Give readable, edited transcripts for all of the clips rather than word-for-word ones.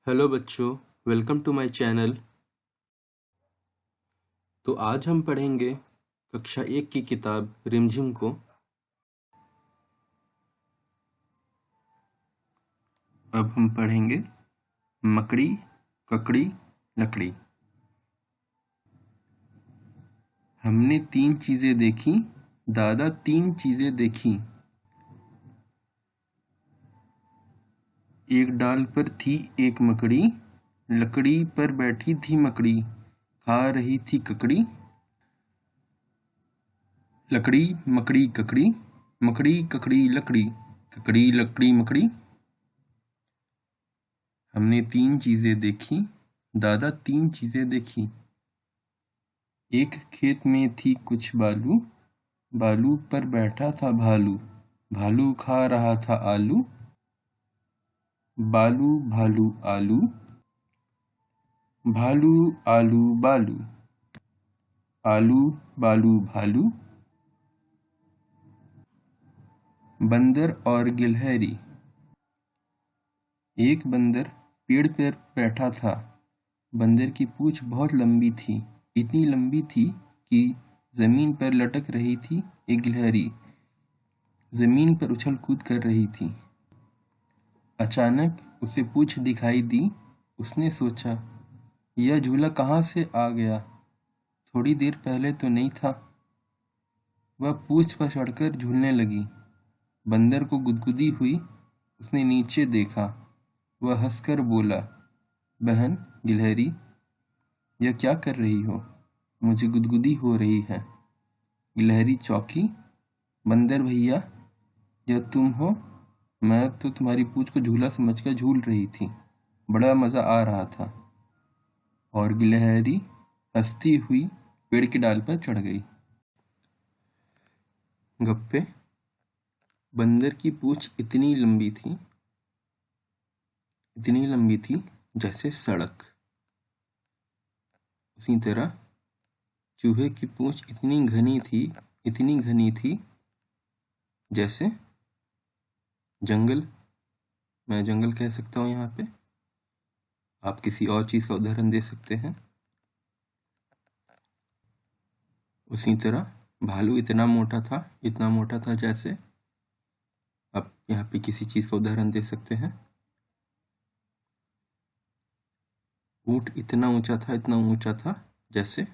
Hello बच्चों, welcome to my channel. तो आज हम पढ़ेंगे कक्षा 1 की किताब रिमझिम को। अब हम पढ़ेंगे मकड़ी ककड़ी लकड़ी। हमने 3 चीजें देखी, दादा 3 चीजें देखी। एक डाल पर थी एक मकड़ी, लकड़ी पर बैठी थी मकड़ी, खा रही थी ककड़ी। लकड़ी मकड़ी ककड़ी, मकड़ी ककड़ी लकड़ी, ककड़ी लकड़ी मकड़ी। हमने 3 चीजें देखी, दादा 3 चीजें देखी। एक खेत में थी कुछ बालू, बालू पर बैठा था भालू, भालू खा रहा था आलू। बालू भालू आलू, भालू आलू बालू, आलू बालू भालू। बंदर और गिलहरी। एक बंदर पेड़ पर बैठा था। बंदर की पूंछ बहुत लंबी थी, इतनी लंबी थी कि जमीन पर लटक रही थी। एक गिलहरी जमीन पर उछल कूद कर रही थी। अचानक उसे पूंछ दिखाई दी। उसने सोचा, यह झूला कहाँ से आ गया? थोड़ी देर पहले तो नहीं था। वह पूंछ पर चढ़कर झूलने लगी। बंदर को गुदगुदी हुई। उसने नीचे देखा। वह हंसकर बोला, बहन गिलहरी, यह क्या कर रही हो? मुझे गुदगुदी हो रही है। गिलहरी चौंकी। बंदर भैया, यह तुम हो? मैं तो तुम्हारी पूंछ को झूला समझकर झूल रही थी, बड़ा मजा आ रहा था। और गिलहरी हंसती हुई पेड़ की डाल पर चढ़ गई। गप्पे। बंदर की पूंछ इतनी लंबी थी जैसे सड़क। उसी तरह चूहे की पूंछ इतनी घनी थी जैसे जंगल। मैं जंगल कह सकता हूँ यहाँ पे। आप किसी और चीज का उदाहरण दे सकते हैं। उसी तरह भालू इतना मोटा था जैसे। आप यहाँ पे किसी चीज का उदाहरण दे सकते हैं। ऊंट इतना ऊंचा था जैसे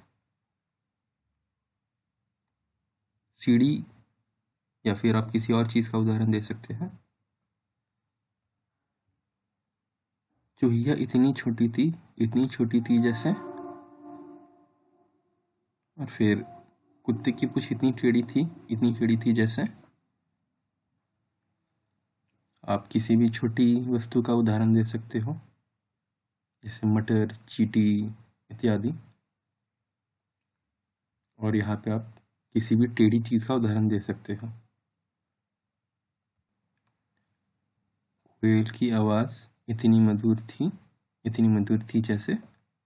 सीढ़ी। या फिर आप किसी और चीज का उदाहरण दे सकते हैं। चूहिया इतनी छोटी थी जैसे। और फिर कुत्ते की पूंछ इतनी टेढ़ी थी जैसे। आप किसी भी छोटी वस्तु का उदाहरण दे सकते हो, जैसे मटर, चींटी इत्यादि। और यहाँ पे आप किसी भी टेढ़ी चीज का उदाहरण दे सकते हो। कोयल की आवाज इतनी मधुर थी जैसे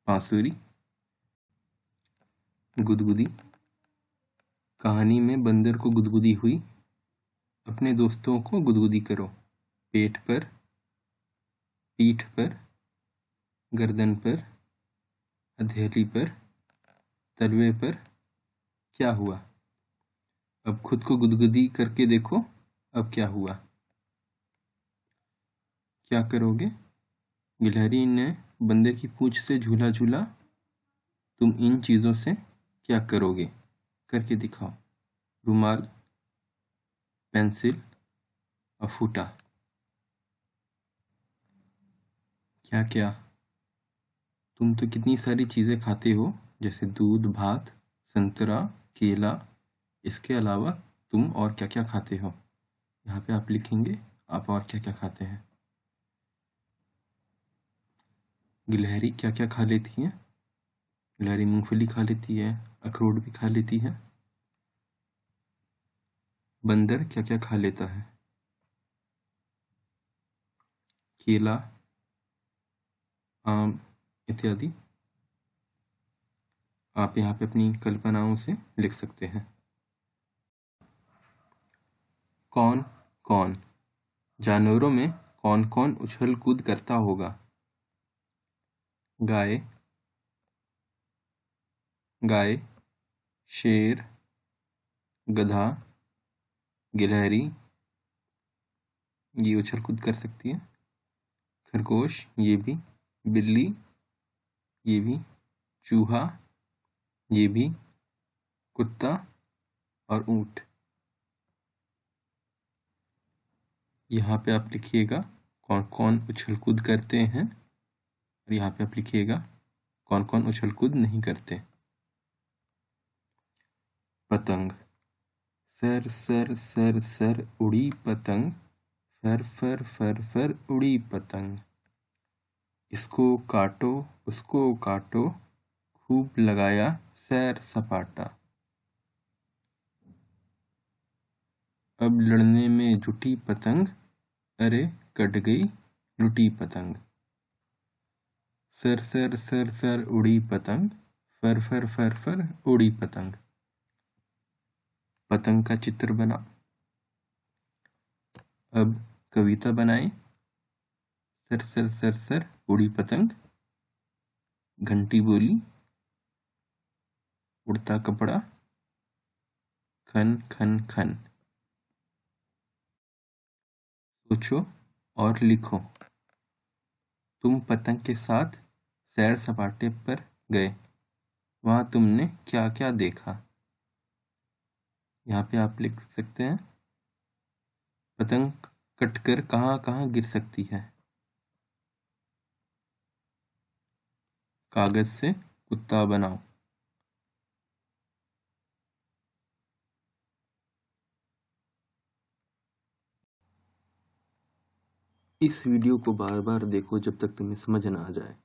बांसुरी। गुदगुदी। कहानी में बंदर को गुदगुदी हुई। अपने दोस्तों को गुदगुदी करो। पेट पर, पीठ पर, गर्दन पर, हथेली पर, तलवे पर। क्या हुआ? अब खुद को गुदगुदी करके देखो, अब क्या हुआ? क्या करोगे? गिलहरी ने बंदर की पूंछ से झूला झूला। तुम इन चीजों से क्या करोगे? करके दिखाओ। रुमाल, पेंसिल और फूटा। क्या क्या? तुम तो कितनी सारी चीजें खाते हो, जैसे दूध, भात, संतरा, केला। इसके अलावा तुम और क्या क्या खाते हो? यहाँ पे आप लिखेंगे आप और क्या क्या खाते हैं। गिलहरी क्या क्या खा लेती है? गिलहरी मूंगफली खा लेती है, अखरोट भी खा लेती है। बंदर क्या क्या खा लेता है? केला, आम इत्यादि। आप यहाँ पे अपनी कल्पनाओं से लिख सकते हैं। कौन कौन? जानवरों में कौन कौन उछल कूद करता होगा? गाय, गाय, शेर, गधा, गिलहरी, ये उछल कूद कर सकती है। खरगोश, ये भी। बिल्ली, ये भी। चूहा, ये भी। कुत्ता और ऊंट। यहाँ पे आप लिखिएगा कौन कौन उछल कूद करते हैं, और यहाँ पे आप लिखिएगा कौन कौन उछल कूद नहीं करते। पतंग, सर सर सर सर उड़ी पतंग, फर फर फर फर उड़ी पतंग। इसको काटो उसको काटो, खूब लगाया सैर सपाटा। अब लड़ने में जुटी पतंग, अरे कट गई लुटी पतंग। सर सर सर सर उड़ी पतंग, फर फर फर फर उड़ी पतंग। पतंग का चित्र बना। अब कविता बनाएं। सर सर सर सर उड़ी पतंग, घंटी बोली, उड़ता कपड़ा, खन खन खन। सोचो और लिखो। तुम पतंग के साथ सैर सपाटे पर गए, वहां तुमने क्या क्या देखा। यहाँ पे आप लिख सकते हैं पतंग कटकर कहाँ कहाँ गिर सकती है। कागज से कुत्ता बनाओ। इस वीडियो को बार बार देखो जब तक तुम्हें समझ ना आ जाए।